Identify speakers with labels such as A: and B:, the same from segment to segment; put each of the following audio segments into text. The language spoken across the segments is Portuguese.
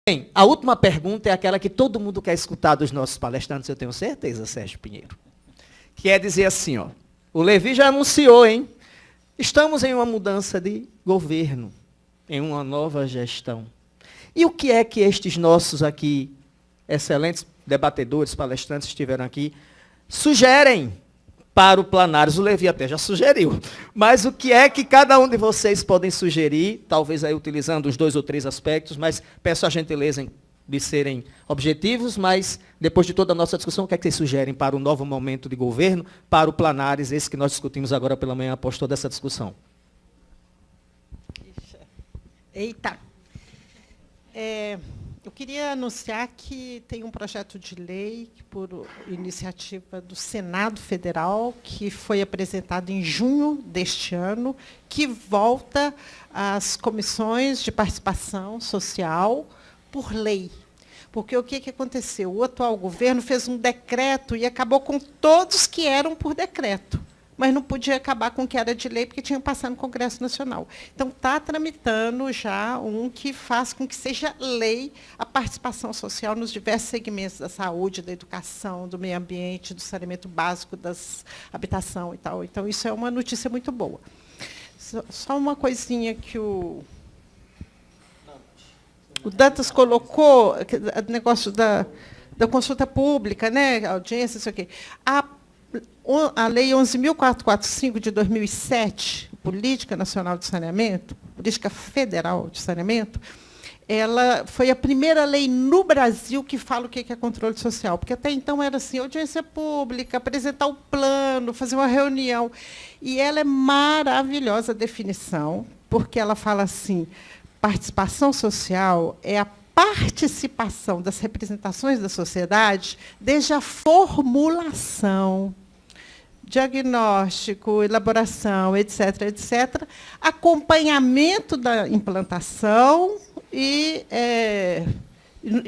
A: Bem, a última pergunta é aquela que todo mundo quer escutar dos nossos palestrantes, eu tenho certeza, Sérgio Pinheiro. Que é dizer assim, ó, o Levi já anunciou, hein? Estamos em uma mudança de governo, em uma nova gestão. E o que é que estes nossos aqui, excelentes debatedores, palestrantes que estiveram aqui, sugerem para o Planários? O Levi até já sugeriu. Mas o que é que cada um de vocês podem sugerir, talvez aí utilizando os 2 ou 3 aspectos, mas peço a gentileza de serem objetivos, mas depois de toda a nossa discussão, o que é que vocês sugerem para o novo momento de governo, para o Planários, esse que nós discutimos agora pela manhã após toda essa discussão?
B: Eita! Eu queria anunciar que tem um projeto de lei, por iniciativa do Senado Federal, que foi apresentado em junho deste ano, que volta às comissões de participação social por lei. Porque o que aconteceu? O atual governo fez um decreto e acabou com todos que eram por decreto, mas não podia acabar com o que era de lei, porque tinha que passar no Congresso Nacional. Então, está tramitando já um que faz com que seja lei a participação social nos diversos segmentos da saúde, da educação, do meio ambiente, do saneamento básico, da habitação e tal. Então, isso é uma notícia muito boa. Só uma coisinha que o Dantas colocou, o negócio da consulta pública, né, audiência, isso aqui. A Lei 11.445, de 2007, Política Nacional de Saneamento, Política Federal de Saneamento, ela foi a primeira lei no Brasil que fala o que é controle social, porque até então era assim, audiência pública, apresentar o plano, fazer uma reunião. E ela é maravilhosa a definição, porque ela fala assim, participação social é a participação das representações da sociedade desde a formulação, diagnóstico, elaboração, etc., etc., acompanhamento da implantação e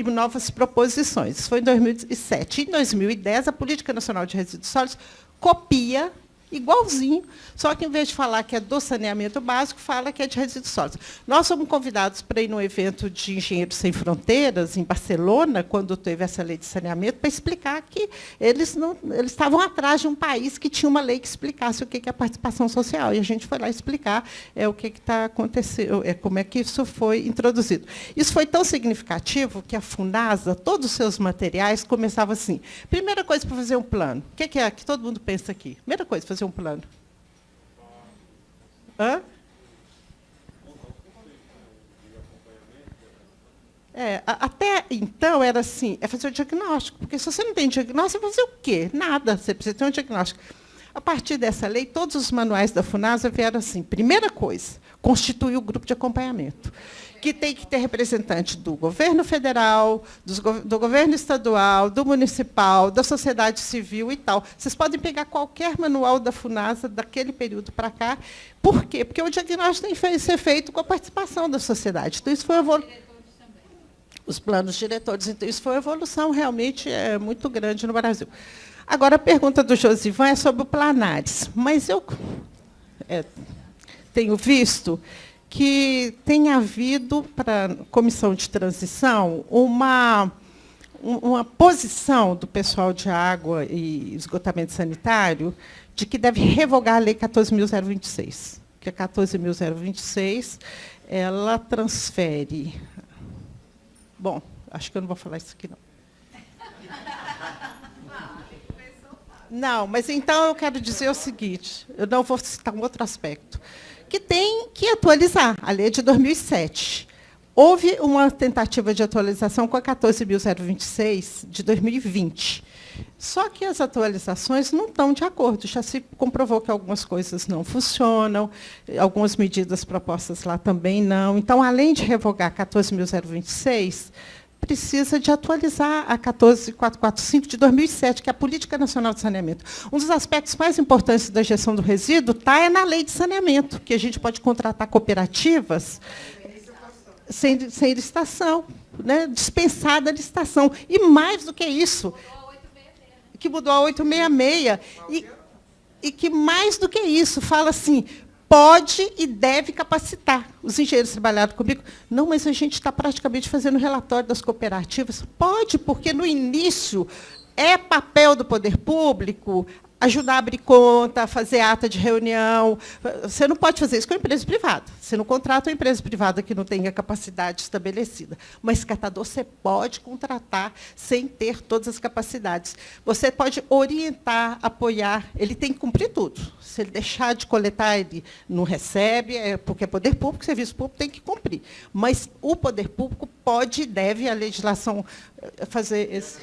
B: novas proposições. Isso foi em 2007. Em 2010, a Política Nacional de Resíduos Sólidos copia igualzinho, só que, em vez de falar que é do saneamento básico, fala que é de resíduos sólidos. Nós fomos convidados para ir num evento de Engenheiros Sem Fronteiras, em Barcelona, quando teve essa lei de saneamento, para explicar que eles estavam atrás de um país que tinha uma lei que explicasse o que é a participação social. E a gente foi lá explicar o que está acontecendo, como é que isso foi introduzido. Isso foi tão significativo que a FUNASA, todos os seus materiais, começavam assim. Primeira coisa para fazer um plano. O que é que todo mundo pensa aqui? Primeira coisa, fazer um plano. Hã? Até então era assim, é fazer o diagnóstico, porque se você não tem diagnóstico, você vai fazer o quê? Nada, você precisa ter um diagnóstico. A partir dessa lei, todos os manuais da FUNASA vieram assim, primeira coisa, constituir o grupo de acompanhamento, que tem que ter representante do governo federal, do governo estadual, do municipal, da sociedade civil e tal. Vocês podem pegar qualquer manual da FUNASA daquele período para cá. Por quê? Porque o diagnóstico tem que ser feito com a participação da sociedade. Então, isso foi os planos diretores. Então, isso foi uma evolução realmente muito grande no Brasil. Agora, a pergunta do Josivan é sobre o Planários. Mas eu tenho visto que tem havido, para a comissão de transição, uma posição do pessoal de água e esgotamento sanitário de que deve revogar a Lei 14.026. Que a 14.026 ela transfere... Bom, acho que eu não vou falar isso aqui, não. Não, mas então eu quero dizer o seguinte, eu não vou citar um outro aspecto, que tem que atualizar a lei de 2007. Houve uma tentativa de atualização com a 14.026 de 2020. Só que as atualizações não estão de acordo. Já se comprovou que algumas coisas não funcionam, algumas medidas propostas lá também não. Então, além de revogar a 14.026, precisa de atualizar a 14.445 de 2007, que é a Política Nacional de Saneamento. Um dos aspectos mais importantes da gestão do resíduo está na lei de saneamento, que a gente pode contratar cooperativas sem licitação, né? Dispensada a licitação. E mais do que isso, que mudou a 866, e que mais do que isso, fala assim, pode e deve capacitar. Os engenheiros trabalharam comigo. Não, mas a gente está praticamente fazendo relatório das cooperativas. Pode, porque no início é papel do poder público ajudar a abrir conta, fazer ata de reunião. Você não pode fazer isso com a empresa privada. Você não contrata uma empresa privada que não tenha capacidade estabelecida. Mas catador você pode contratar sem ter todas as capacidades. Você pode orientar, apoiar. Ele tem que cumprir tudo. Se ele deixar de coletar, ele não recebe, porque é poder público, serviço público tem que cumprir. Mas o poder público pode e deve, a legislação, fazer esse.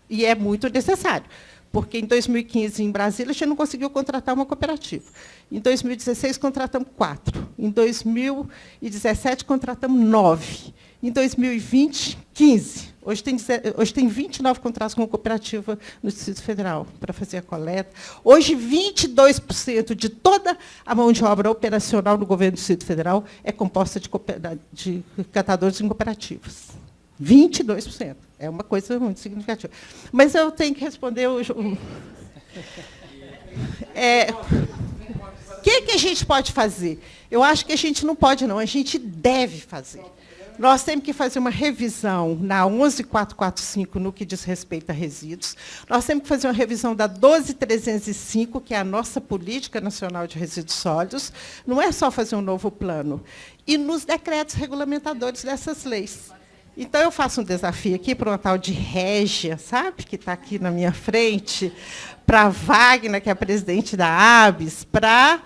B: E é muito necessário. Porque em 2015, em Brasília, a gente não conseguiu contratar uma cooperativa. Em 2016, contratamos 4. Em 2017, contratamos 9. Em 2020, 15. Hoje tem 29 contratos com a cooperativa no Distrito Federal para fazer a coleta. Hoje, 22% de toda a mão de obra operacional no governo do Distrito Federal é composta de catadores em cooperativas. 22%. É uma coisa muito significativa. Mas eu tenho que responder o que a gente pode fazer? Eu acho que a gente não pode, não. A gente deve fazer. Nós temos que fazer uma revisão na 11445, no que diz respeito a resíduos. Nós temos que fazer uma revisão da 12305, que é a nossa Política Nacional de Resíduos Sólidos. Não é só fazer um novo plano. E nos decretos regulamentadores dessas leis. Então, eu faço um desafio aqui para uma tal de Régia, sabe, que está aqui na minha frente, para a Wagner, que é a presidente da ABS, para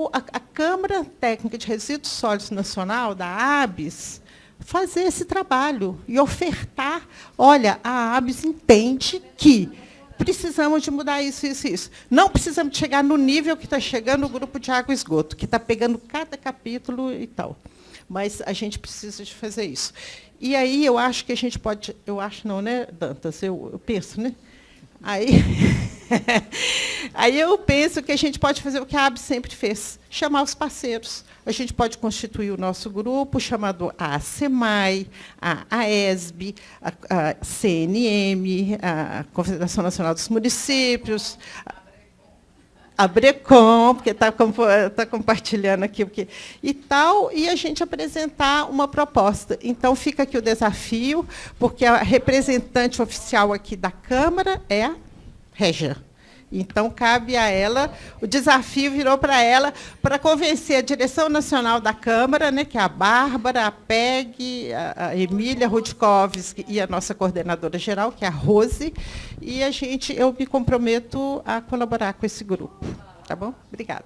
B: a Câmara Técnica de Resíduos Sólidos Nacional, da ABS, fazer esse trabalho e ofertar. Olha, a ABS entende que precisamos de mudar isso, isso, isso. Não precisamos de chegar no nível que está chegando o grupo de água e esgoto, que está pegando cada capítulo e tal. Mas a gente precisa de fazer isso. E aí eu acho que a gente pode... Eu acho não, né, Dantas? Eu penso, né? Aí eu penso que a gente pode fazer o que a ABS sempre fez, chamar os parceiros. A gente pode constituir o nosso grupo, chamado a SEMAI, a AESB, a CNM, a Confederação Nacional dos Municípios, a Brecom, porque está compartilhando aqui, e tal, e a gente apresentar uma proposta. Então, fica aqui o desafio, porque a representante oficial aqui da Câmara é a Régia. Então, cabe a ela, o desafio virou para ela, para convencer a direção nacional da Câmara, né, que é a Bárbara, a PEG, a Emília Rudkovski e a nossa coordenadora geral, que é a Rose, e eu me comprometo a colaborar com esse grupo. Tá bom? Obrigada.